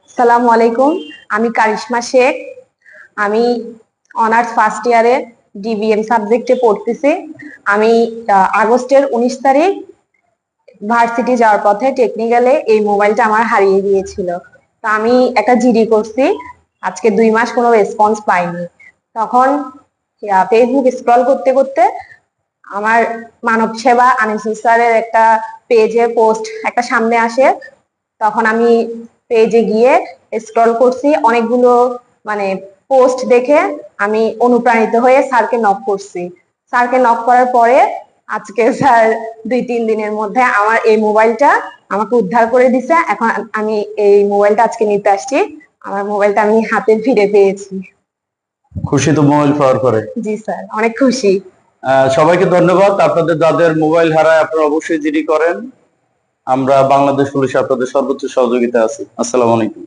আসসালামু আলাইকুম। আমি কারিশমা শেখ। আমি অনার্স ফার্স্ট ইয়ারে ডিবিএম সাবজেক্টে পড়তেছি। আমি আগস্টের 19 তারিখ ভার্সিটি যাওয়ার পথে টেকনিক্যালে এই মোবাইলটা আমার হারিয়ে গিয়েছিল। তো আমি একটা জিডি করছি, আজকে 2 মাস কোনো রেসপন্স পাইনি। তখন ফেসবুক স্ক্রল করতে করতে আমার মানব সেবা আনিসুল স্যারের একটা পেজে পোস্ট একটা সামনে আসে। তখন আমি পেজে গিয়ে স্ক্রল করছি, অনেকগুলো মানে পোস্ট দেখে আমি অনুপ্রাণিত হয়ে স্যারকে নক করছি। স্যারকে নক করার পরে আজকে স্যার 2-3 দিনের মধ্যে আমার এই মোবাইলটা আমাকে উদ্ধার করে দিছে। এখন আমি এই মোবাইলটা আজকে নিতে আসছি। আমার মোবাইলটা আমি হাতে ফিরে পেয়েছি। খুশি তো মোবাইল পাওয়ার পরে? জি স্যার, অনেক খুশি। সবাইকে ধন্যবাদ। আপনাদের যাদের মোবাইল হারায় আপনারা অবশ্যই জিডি করেন। আমরা বাংলাদেশ পুলিশ আপনাদের সর্বোচ্চ সহযোগিতা আছি। আসসালামু আলাইকুম।